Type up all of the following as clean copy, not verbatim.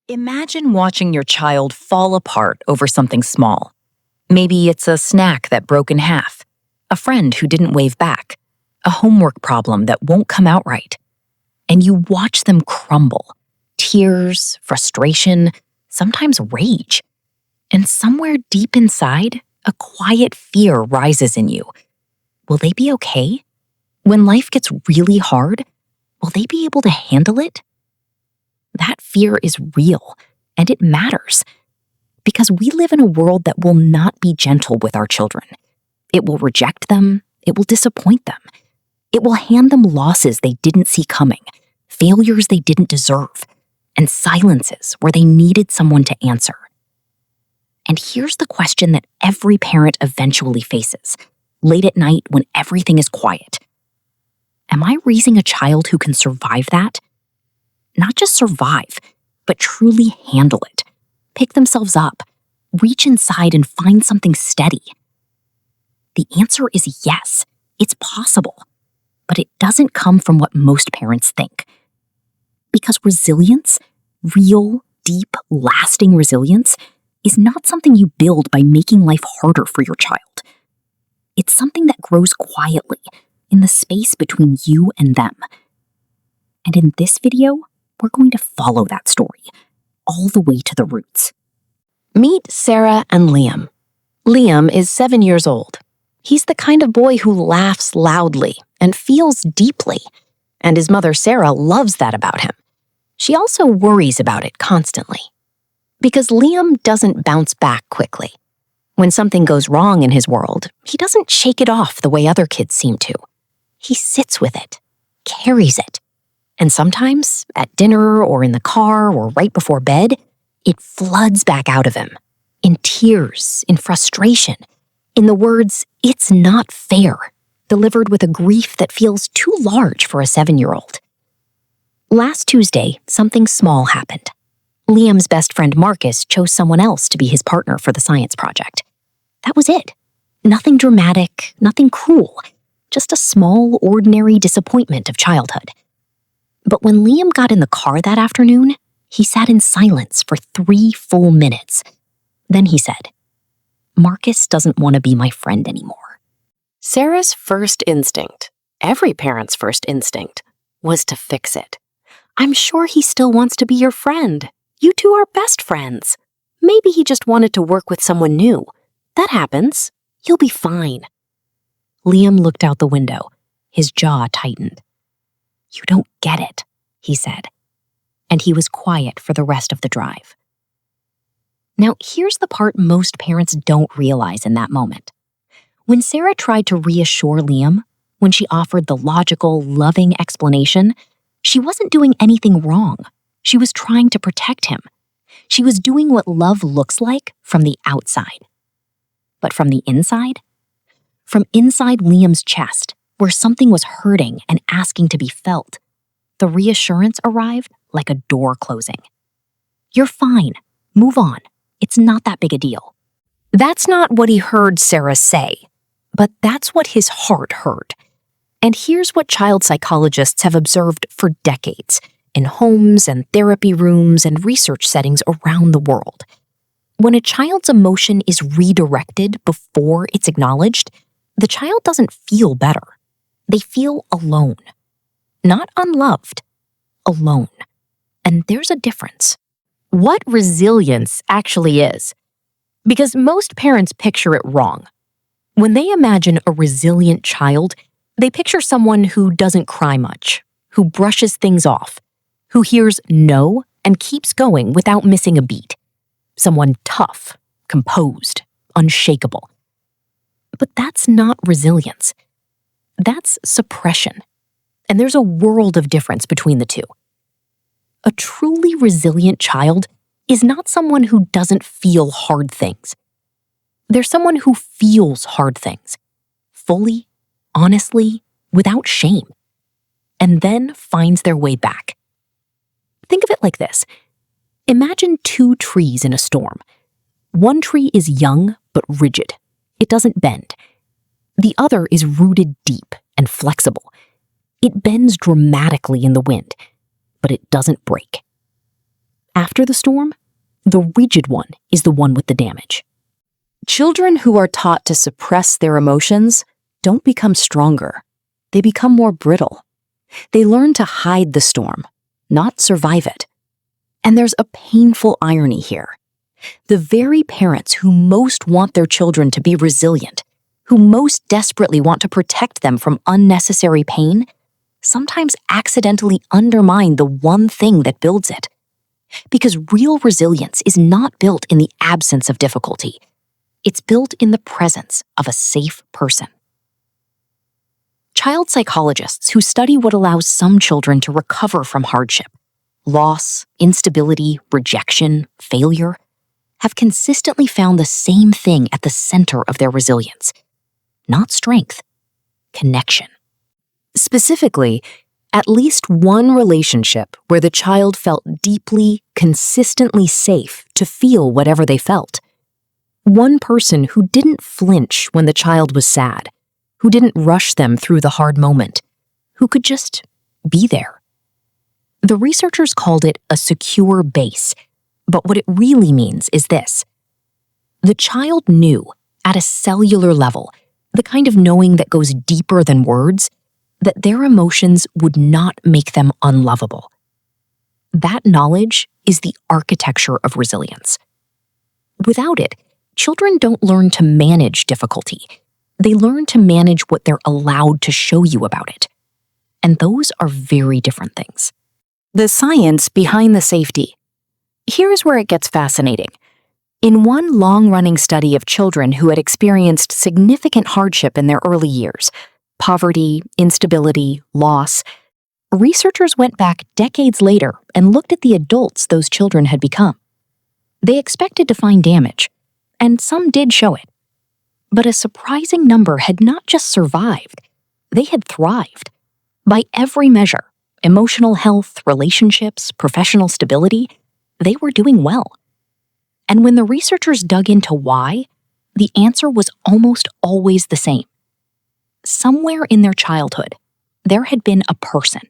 Imagine watching your child fall apart over something small. Maybe it's a snack that broke in half, a friend who didn't wave back, a homework problem that won't come out right. And you watch them crumble. Tears, frustration, sometimes rage. And somewhere deep inside, a quiet fear rises in you. Will they be okay? When life gets really hard, will they be able to handle it? That fear is real, and it matters. Because we live in a world that will not be gentle with our children. It will reject them, it will disappoint them. It will hand them losses they didn't see coming, failures they didn't deserve, and silences where they needed someone to answer. And here's the question that every parent eventually faces, late at night when everything is quiet. Am I raising a child who can survive that? Not just survive, but truly handle it. Pick themselves up, reach inside and find something steady. The answer is yes, it's possible, but it doesn't come from what most parents think. Because resilience, real, deep, lasting resilience, is not something you build by making life harder for your child. It's something that grows quietly in the space between you and them. And in this video, we're going to follow that story all the way to the roots. Meet Sarah and Liam. Liam is 7 years old. He's the kind of boy who laughs loudly and feels deeply, and his mother Sarah loves that about him. She also worries about it constantly. Because Liam doesn't bounce back quickly. When something goes wrong in his world, he doesn't shake it off the way other kids seem to. He sits with it, carries it. And sometimes, at dinner or in the car or right before bed, it floods back out of him. In tears, in frustration, in the words, "It's not fair," delivered with a grief that feels too large for a 7-year-old. Last Tuesday, something small happened. Liam's best friend Marcus chose someone else to be his partner for the science project. That was it. Nothing dramatic, nothing cruel, just a small, ordinary disappointment of childhood. But when Liam got in the car that afternoon, he sat in silence for 3 full minutes. Then he said, "Marcus doesn't want to be my friend anymore." Sarah's first instinct, every parent's first instinct, was to fix it. "I'm sure he still wants to be your friend. You two are best friends. Maybe he just wanted to work with someone new. That happens. You'll be fine." Liam looked out the window. His jaw tightened. "You don't get it," he said. And he was quiet for the rest of the drive. Now, here's the part most parents don't realize in that moment. When Sarah tried to reassure Liam, when she offered the logical, loving explanation, she wasn't doing anything wrong. She was trying to protect him. She was doing what love looks like from the outside. But from the inside? From inside Liam's chest, where something was hurting and asking to be felt, the reassurance arrived like a door closing. "You're fine. Move on. It's not that big a deal." That's not what he heard Sarah say, but that's what his heart heard. And here's what child psychologists have observed for decades in homes and therapy rooms and research settings around the world. When a child's emotion is redirected before it's acknowledged, the child doesn't feel better. They feel alone. Not unloved, alone. And there's a difference. What resilience actually is. Because most parents picture it wrong. When they imagine a resilient child, they picture someone who doesn't cry much, who brushes things off, who hears no and keeps going without missing a beat. Someone tough, composed, unshakable. But that's not resilience. That's suppression. And there's a world of difference between the two. A truly resilient child is not someone who doesn't feel hard things. They're someone who feels hard things, fully, honestly, without shame, and then finds their way back. Think of it like this. Imagine 2 trees in a storm. One tree is young but rigid. It doesn't bend. The other is rooted deep and flexible. It bends dramatically in the wind, but it doesn't break. After the storm, the rigid one is the one with the damage. Children who are taught to suppress their emotions don't become stronger. They become more brittle. They learn to hide the storm, not survive it. And there's a painful irony here. The very parents who most want their children to be resilient, who most desperately want to protect them from unnecessary pain, sometimes accidentally undermine the one thing that builds it. Because real resilience is not built in the absence of difficulty. It's built in the presence of a safe person. Child psychologists who study what allows some children to recover from hardship, loss, instability, rejection, failure, have consistently found the same thing at the center of their resilience. Not strength, connection. Specifically, at least one relationship where the child felt deeply, consistently safe to feel whatever they felt. One person who didn't flinch when the child was sad, who didn't rush them through the hard moment, who could just be there. The researchers called it a secure base, but what it really means is this. The child knew, at a cellular level, the kind of knowing that goes deeper than words, that their emotions would not make them unlovable. That knowledge is the architecture of resilience. Without it, children don't learn to manage difficulty. They learn to manage what they're allowed to show you about it. And those are very different things. The science behind the safety. Here's where it gets fascinating. In one long-running study of children who had experienced significant hardship in their early years, poverty, instability, loss, researchers went back decades later and looked at the adults those children had become. They expected to find damage, and some did show it. But a surprising number had not just survived, they had thrived. By every measure, emotional health, relationships, professional stability, they were doing well. And when the researchers dug into why, the answer was almost always the same. Somewhere in their childhood, there had been a person,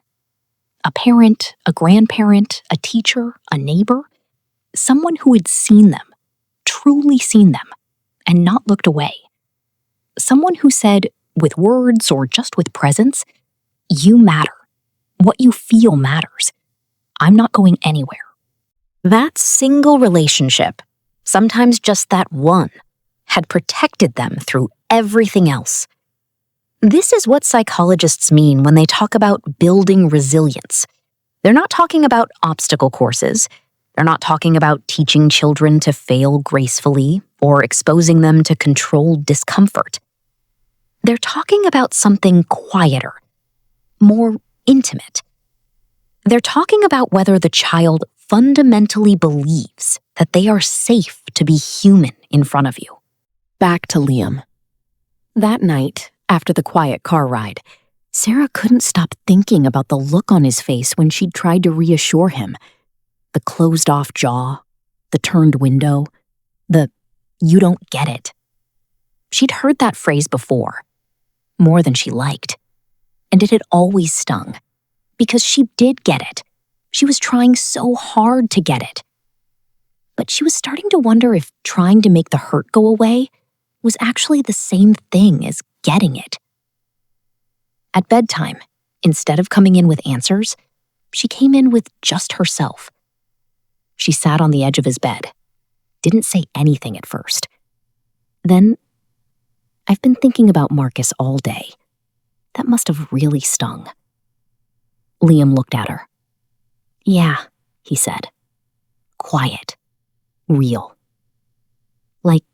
a parent, a grandparent, a teacher, a neighbor, someone who had seen them, truly seen them, and not looked away. Someone who said, with words or just with presence, "You matter. What you feel matters. I'm not going anywhere." That single relationship, sometimes just that one, had protected them through everything else. This is what psychologists mean when they talk about building resilience. They're not talking about obstacle courses. They're not talking about teaching children to fail gracefully or exposing them to controlled discomfort. They're talking about something quieter, more intimate. They're talking about whether the child fundamentally believes that they are safe to be human in front of you. Back to Liam. That night, after the quiet car ride, Sarah couldn't stop thinking about the look on his face when she'd tried to reassure him. The closed-off jaw, the turned window, the "you don't get it." She'd heard that phrase before, more than she liked. And it had always stung, because she did get it. She was trying so hard to get it. But she was starting to wonder if trying to make the hurt go away was actually the same thing as getting it. At bedtime, instead of coming in with answers, she came in with just herself. She sat on the edge of his bed, didn't say anything at first. Then, "I've been thinking about Marcus all day. That must have really stung." Liam looked at her. "Yeah," he said. Quiet. Real. "Like,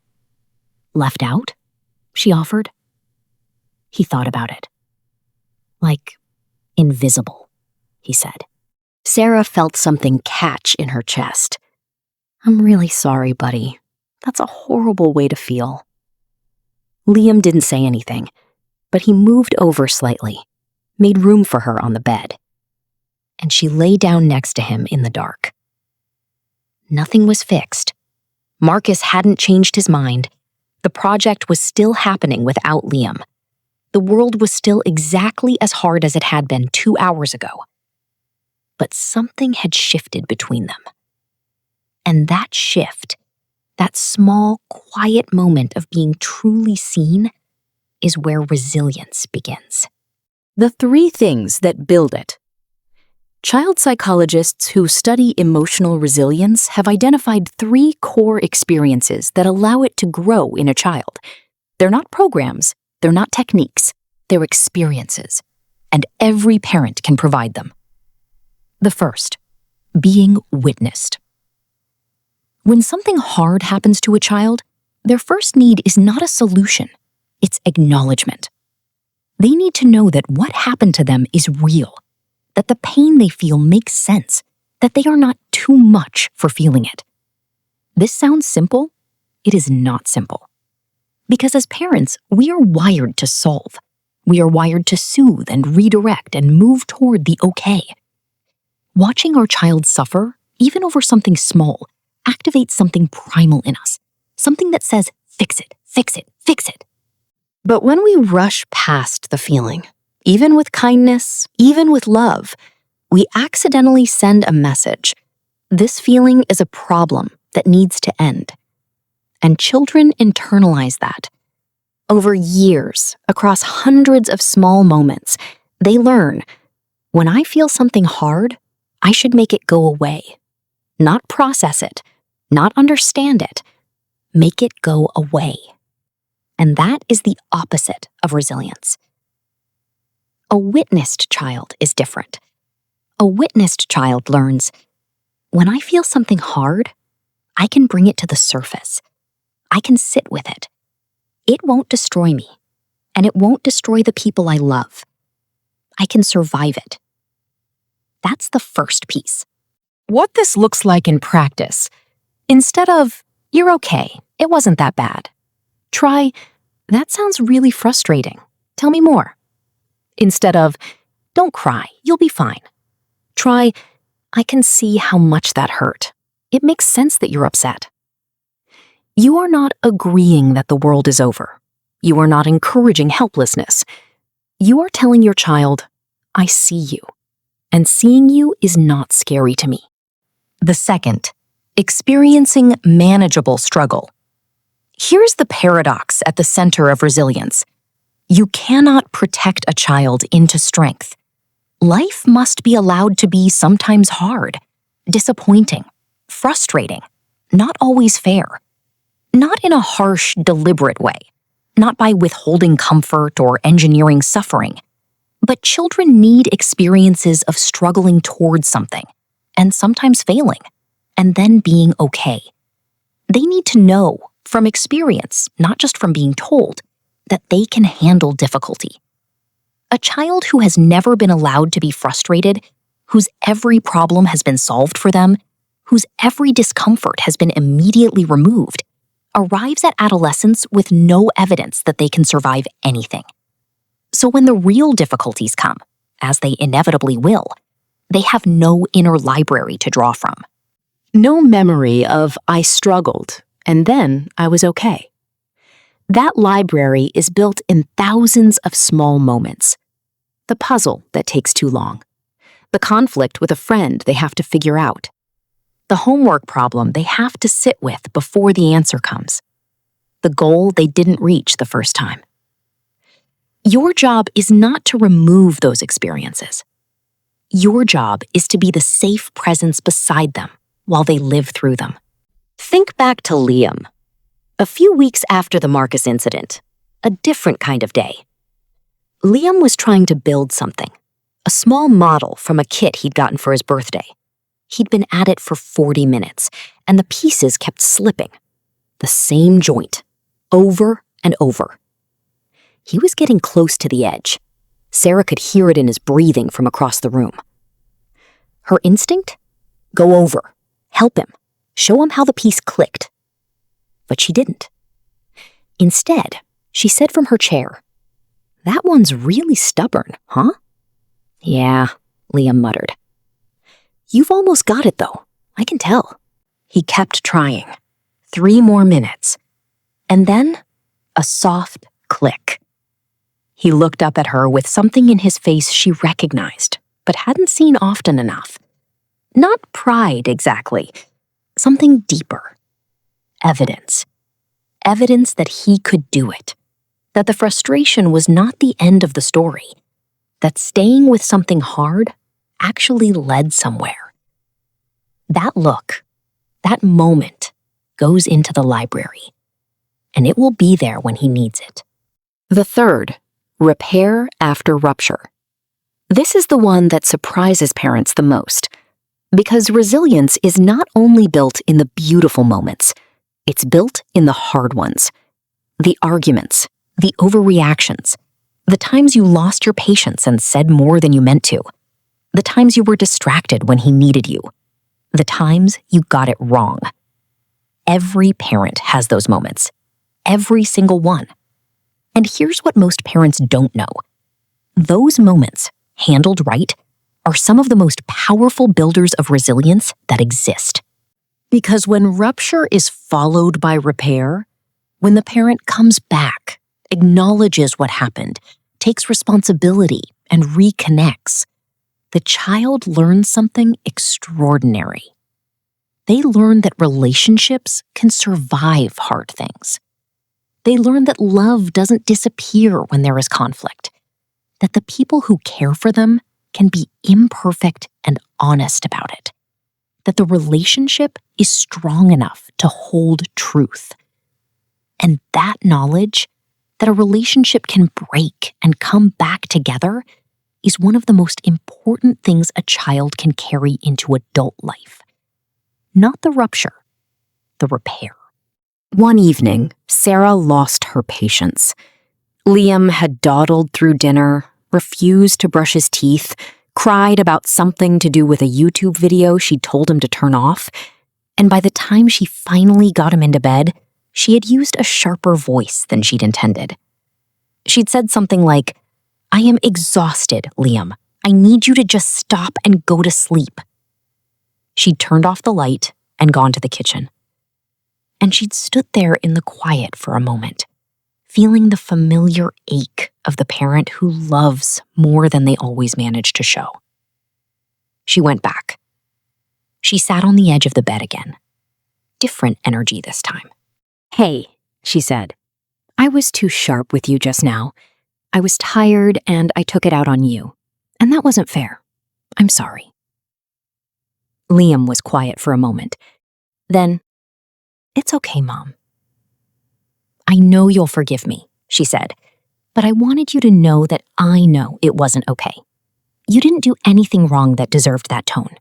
left out?" she offered. He thought about it. "Like, invisible," he said. Sarah felt something catch in her chest. "I'm really sorry, buddy. That's a horrible way to feel." Liam didn't say anything, but he moved over slightly, made room for her on the bed. And she lay down next to him in the dark. Nothing was fixed. Marcus hadn't changed his mind. The project was still happening without Liam. The world was still exactly as hard as it had been 2 hours ago. But something had shifted between them. And that shift, that small, quiet moment of being truly seen, is where resilience begins. The 3 things that build it. Child psychologists who study emotional resilience have identified 3 core experiences that allow it to grow in a child. They're not programs, they're not techniques, they're experiences, and every parent can provide them. The first, being witnessed. When something hard happens to a child, their first need is not a solution, it's acknowledgement. They need to know that what happened to them is real, that the pain they feel makes sense, that they are not too much for feeling it. This sounds simple. It is not simple. Because as parents, we are wired to solve. We are wired to soothe and redirect and move toward the okay. Watching our child suffer, even over something small, activates something primal in us, something that says, fix it, fix it, fix it. But when we rush past the feeling, even with kindness, even with love, we accidentally send a message. This feeling is a problem that needs to end. And children internalize that. Over years, across hundreds of small moments, they learn, when I feel something hard, I should make it go away. Not process it, not understand it. Make it go away. And that is the opposite of resilience. A witnessed child is different. A witnessed child learns, when I feel something hard, I can bring it to the surface. I can sit with it. It won't destroy me, and it won't destroy the people I love. I can survive it. That's the first piece. What this looks like in practice, instead of, you're okay, it wasn't that bad, try, that sounds really frustrating. Tell me more. Instead of, don't cry, you'll be fine. Try, I can see how much that hurt. It makes sense that you're upset. You are not agreeing that the world is over. You are not encouraging helplessness. You are telling your child, I see you, and seeing you is not scary to me. The second, experiencing manageable struggle. Here's the paradox at the center of resilience. You cannot protect a child into strength. Life must be allowed to be sometimes hard, disappointing, frustrating, not always fair. Not in a harsh, deliberate way, not by withholding comfort or engineering suffering. But children need experiences of struggling towards something, and sometimes failing, and then being okay. They need to know, from experience, not just from being told, that they can handle difficulty. A child who has never been allowed to be frustrated, whose every problem has been solved for them, whose every discomfort has been immediately removed, arrives at adolescence with no evidence that they can survive anything. So when the real difficulties come, as they inevitably will, they have no inner library to draw from. No memory of I struggled, and then I was okay. That library is built in thousands of small moments. The puzzle that takes too long. The conflict with a friend they have to figure out. The homework problem they have to sit with before the answer comes. The goal they didn't reach the first time. Your job is not to remove those experiences. Your job is to be the safe presence beside them while they live through them. Think back to Liam. A few weeks after the Marcus incident, a different kind of day. Liam was trying to build something, a small model from a kit he'd gotten for his birthday. He'd been at it for 40 minutes, and the pieces kept slipping. The same joint, over and over. He was getting close to the edge. Sarah could hear it in his breathing from across the room. Her instinct? Go over, help him, show him how the piece clicked. But she didn't. Instead, she said from her chair, "That one's really stubborn, huh?" "Yeah," Liam muttered. "You've almost got it, though. I can tell." He kept trying. 3 more minutes. And then a soft click. He looked up at her with something in his face she recognized, but hadn't seen often enough. Not pride, exactly. Something deeper. Evidence. Evidence that he could do it. That the frustration was not the end of the story. That staying with something hard actually led somewhere. That look, that moment, goes into the library, and it will be there when he needs it. The third, repair after rupture. This is the one that surprises parents the most, because resilience is not only built in the beautiful moments, it's built in the hard ones. The arguments, the overreactions, the times you lost your patience and said more than you meant to, the times you were distracted when he needed you, the times you got it wrong. Every parent has those moments. Every single one. And here's what most parents don't know. Those moments, handled right, are some of the most powerful builders of resilience that exist. Because when rupture is followed by repair, when the parent comes back, acknowledges what happened, takes responsibility, and reconnects, the child learns something extraordinary. They learn that relationships can survive hard things. They learn that love doesn't disappear when there is conflict, that the people who care for them can be imperfect and honest about it, that the relationship is strong enough to hold truth. And that knowledge, that a relationship can break and come back together, is one of the most important things a child can carry into adult life. Not the rupture, the repair. One evening, Sarah lost her patience. Liam had dawdled through dinner, refused to brush his teeth, cried about something to do with a YouTube video she'd told him to turn off, and by the time she finally got him into bed, she had used a sharper voice than she'd intended. She'd said something like, "I am exhausted, Liam. I need you to just stop and go to sleep." She'd turned off the light and gone to the kitchen. And she'd stood there in the quiet for a moment, feeling the familiar ache of the parent who loves more than they always manage to show. She went back. She sat on the edge of the bed again. Different energy this time. "Hey," she said. "I was too sharp with you just now. I was tired and I took it out on you. And that wasn't fair. I'm sorry." Liam was quiet for a moment. Then, "It's okay, Mom. I know you'll forgive me," she said, "but I wanted you to know that I know it wasn't okay. You didn't do anything wrong that deserved that tone."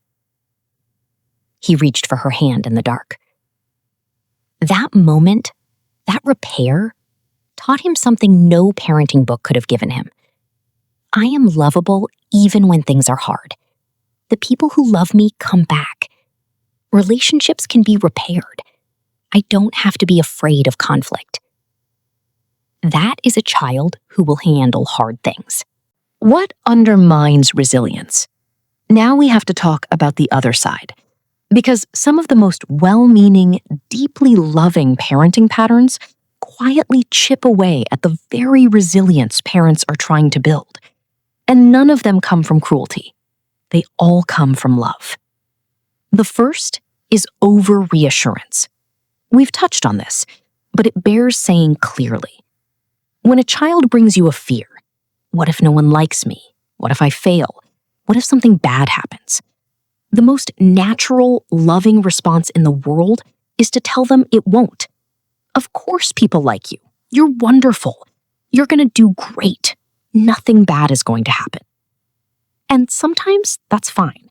He reached for her hand in the dark. That moment, that repair, taught him something no parenting book could have given him. I am lovable even when things are hard. The people who love me come back. Relationships can be repaired. I don't have to be afraid of conflict. That is a child who will handle hard things. What undermines resilience? Now we have to talk about the other side, because some of the most well-meaning, deeply loving parenting patterns quietly chip away at the very resilience parents are trying to build. And none of them come from cruelty. They all come from love. The first is over-reassurance. We've touched on this, but it bears saying clearly. When a child brings you a fear, what if no one likes me? What if I fail? What if something bad happens? The most natural, loving response in the world is to tell them it won't. Of course people like you. You're wonderful. You're going to do great. Nothing bad is going to happen. And sometimes that's fine.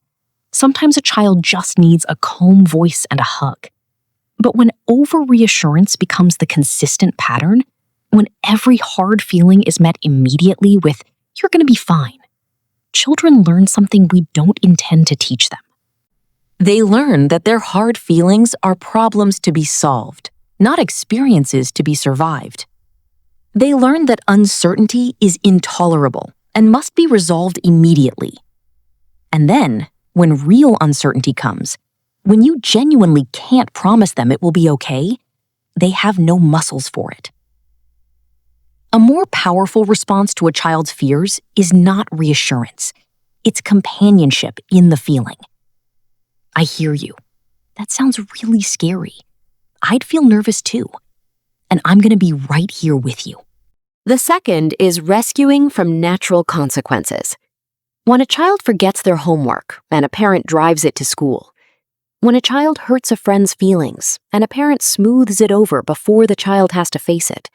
Sometimes a child just needs a calm voice and a hug. But when over-reassurance becomes the consistent pattern, when every hard feeling is met immediately with, "You're going to be fine," children learn something we don't intend to teach them. They learn that their hard feelings are problems to be solved, not experiences to be survived. They learn that uncertainty is intolerable and must be resolved immediately. And then, when real uncertainty comes, when you genuinely can't promise them it will be okay, they have no muscles for it. A more powerful response to a child's fears is not reassurance. It's companionship in the feeling. I hear you. That sounds really scary. I'd feel nervous too. And I'm going to be right here with you. The second is rescuing from natural consequences. When a child forgets their homework and a parent drives it to school. When a child hurts a friend's feelings and a parent smooths it over before the child has to face it.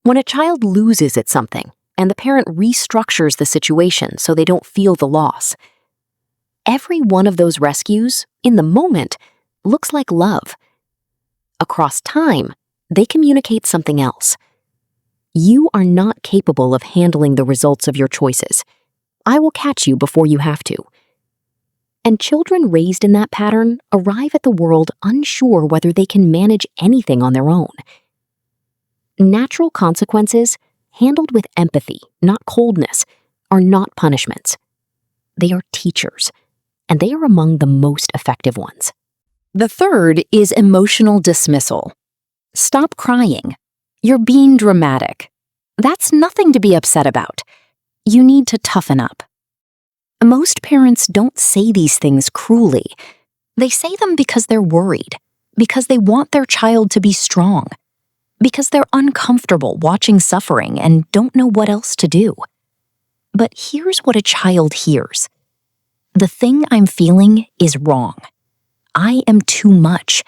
When a child loses at something and the parent restructures the situation so they don't feel the loss. Every one of those rescues, in the moment, looks like love. Across time, they communicate something else. You are not capable of handling the results of your choices. I will catch you before you have to. And children raised in that pattern arrive at the world unsure whether they can manage anything on their own. Natural consequences, handled with empathy, not coldness, are not punishments. They are teachers, and they are among the most effective ones. The third is emotional dismissal. Stop crying. You're being dramatic. That's nothing to be upset about. You need to toughen up. Most parents don't say these things cruelly. They say them because they're worried, because they want their child to be strong, because they're uncomfortable watching suffering and don't know what else to do. But here's what a child hears. The thing I'm feeling is wrong. I am too much.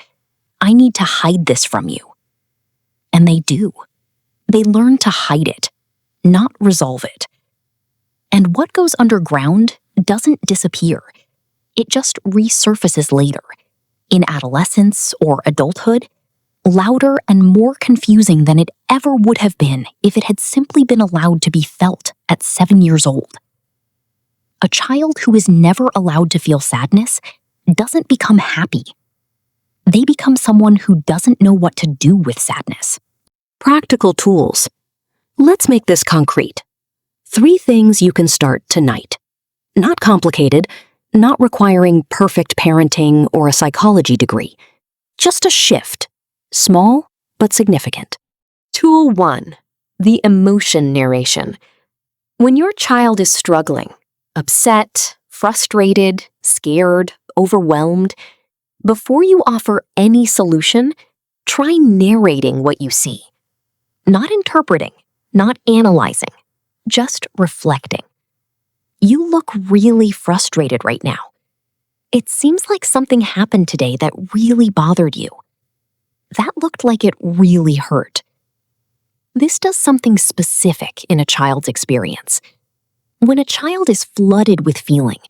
I need to hide this from you. And they do. They learn to hide it, not resolve it. And what goes underground doesn't disappear. It just resurfaces later, in adolescence or adulthood, louder and more confusing than it ever would have been if it had simply been allowed to be felt at 7 years old. A child who is never allowed to feel sadness doesn't become happy. They become someone who doesn't know what to do with sadness. Practical tools. Let's make this concrete. 3 things you can start tonight. Not complicated, not requiring perfect parenting or a psychology degree. Just a shift, small but significant. Tool 1, the emotion narration. When your child is struggling, upset, frustrated, scared, overwhelmed, before you offer any solution, try narrating what you see. Not interpreting, not analyzing, just reflecting. You look really frustrated right now. It seems like something happened today that really bothered you. That looked like it really hurt. This does something specific in a child's experience. When a child is flooded with feeling,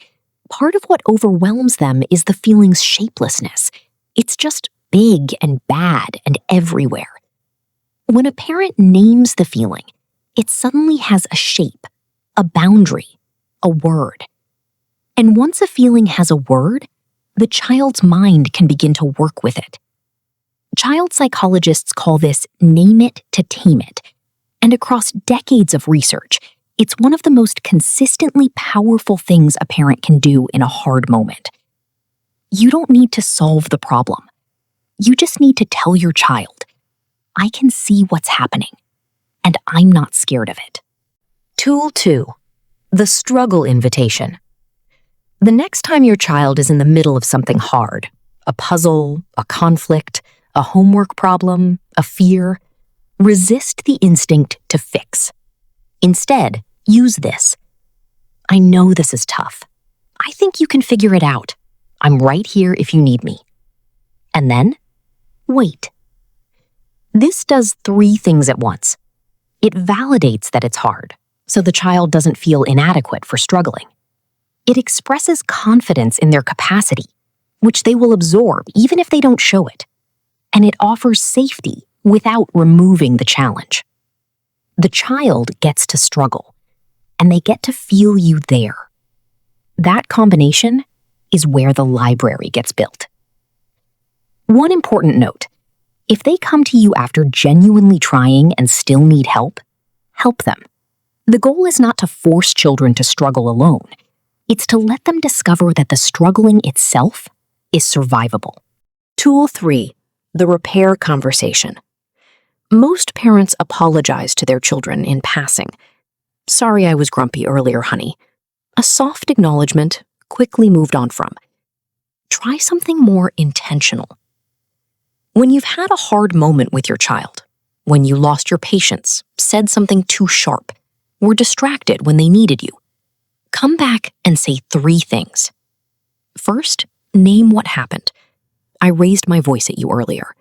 part of what overwhelms them is the feeling's shapelessness. It's just big and bad and everywhere. When a parent names the feeling, it suddenly has a shape, a boundary, a word. And once a feeling has a word, the child's mind can begin to work with it. Child psychologists call this name it to tame it. And across decades of research, it's one of the most consistently powerful things a parent can do in a hard moment. You don't need to solve the problem. You just need to tell your child, I can see what's happening, and I'm not scared of it. Tool 2, the struggle invitation. The next time your child is in the middle of something hard, a puzzle, a conflict, a homework problem, a fear, resist the instinct to fix. Instead, use this. I know this is tough. I think you can figure it out. I'm right here if you need me. And then, wait. This does 3 things at once. It validates that it's hard, so the child doesn't feel inadequate for struggling. It expresses confidence in their capacity, which they will absorb even if they don't show it. And it offers safety without removing the challenge. The child gets to struggle, and they get to feel you there. That combination is where the library gets built. One important note, if they come to you after genuinely trying and still need help, help them. The goal is not to force children to struggle alone. It's to let them discover that the struggling itself is survivable. Tool 3, the repair conversation. Most parents apologize to their children in passing. "Sorry I was grumpy earlier, honey." A soft acknowledgement, quickly moved on from. Try something more intentional. When you've had a hard moment with your child, when you lost your patience, said something too sharp, were distracted when they needed you, come back and say 3 things. First, name what happened. "I raised my voice at you earlier."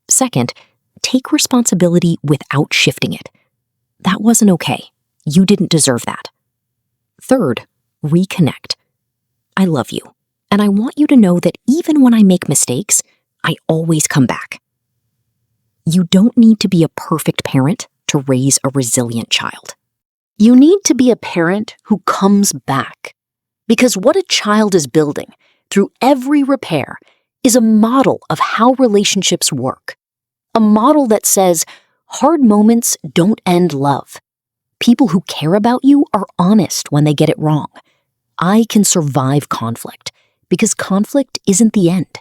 Second, take responsibility without shifting it. "That wasn't okay. You didn't deserve that." Third, reconnect. "I love you, and I want you to know that even when I make mistakes, I always come back." You don't need to be a perfect parent to raise a resilient child. You need to be a parent who comes back. Because what a child is building through every repair is a model of how relationships work. A model that says, hard moments don't end love. People who care about you are honest when they get it wrong. I can survive conflict because conflict isn't the end.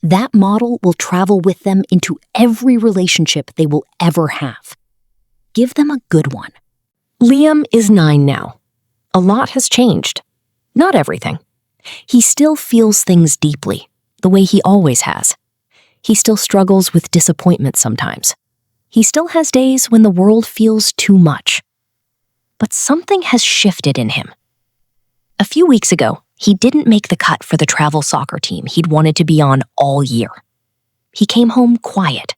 That model will travel with them into every relationship they will ever have. Give them a good one. Liam is 9 now. A lot has changed. Not everything. He still feels things deeply, the way he always has. He still struggles with disappointment sometimes. He still has days when the world feels too much. But something has shifted in him. A few weeks ago, he didn't make the cut for the travel soccer team he'd wanted to be on all year. He came home quiet.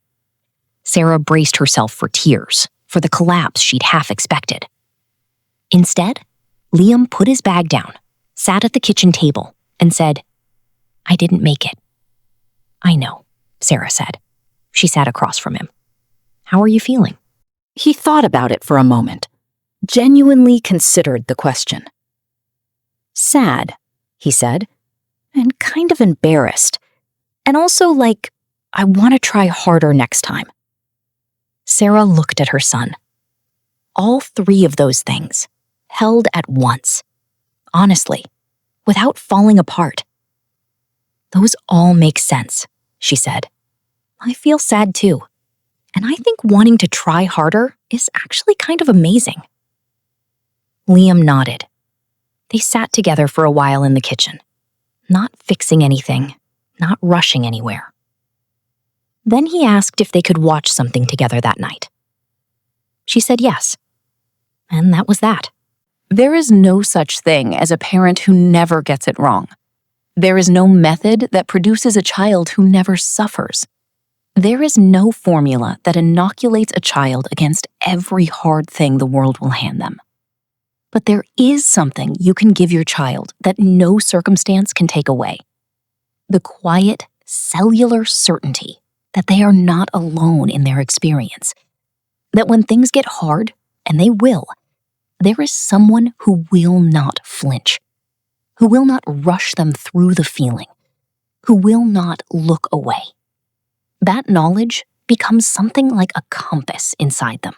Sarah braced herself for tears, for the collapse she'd half expected. Instead, Liam put his bag down, sat at the kitchen table, and said, "I didn't make it." "I know," Sarah said. She sat across from him. "How are you feeling?" He thought about it for a moment, genuinely considered the question. "Sad," he said, "and kind of embarrassed, and also like, I want to try harder next time." Sarah looked at her son. All 3 of those things, held at once, honestly, without falling apart. "Those all make sense," she said. "I feel sad too, and I think wanting to try harder is actually kind of amazing." Liam nodded. They sat together for a while in the kitchen, not fixing anything, not rushing anywhere. Then he asked if they could watch something together that night. She said yes, and that was that. There is no such thing as a parent who never gets it wrong. There is no method that produces a child who never suffers. There is no formula that inoculates a child against every hard thing the world will hand them. But there is something you can give your child that no circumstance can take away. The quiet, cellular certainty that they are not alone in their experience. That when things get hard, and they will, there is someone who will not flinch, who will not rush them through the feeling, who will not look away. That knowledge becomes something like a compass inside them.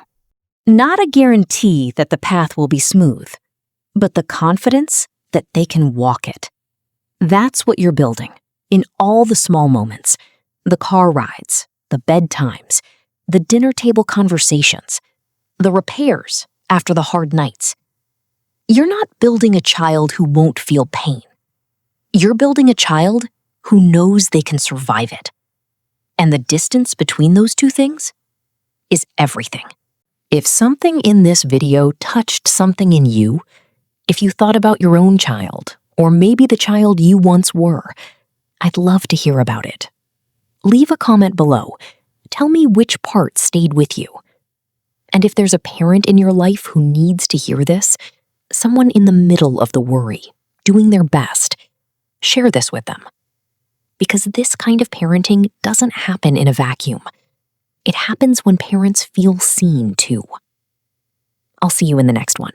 Not a guarantee that the path will be smooth, but the confidence that they can walk it. That's what you're building in all the small moments, the car rides, the bedtimes, the dinner table conversations, the repairs after the hard nights. You're not building a child who won't feel pain. You're building a child who knows they can survive it. And the distance between those 2 things is everything. If something in this video touched something in you, if you thought about your own child, or maybe the child you once were, I'd love to hear about it. Leave a comment below. Tell me which part stayed with you. And if there's a parent in your life who needs to hear this, someone in the middle of the worry, doing their best, share this with them. Because this kind of parenting doesn't happen in a vacuum. It happens when parents feel seen too. I'll see you in the next one.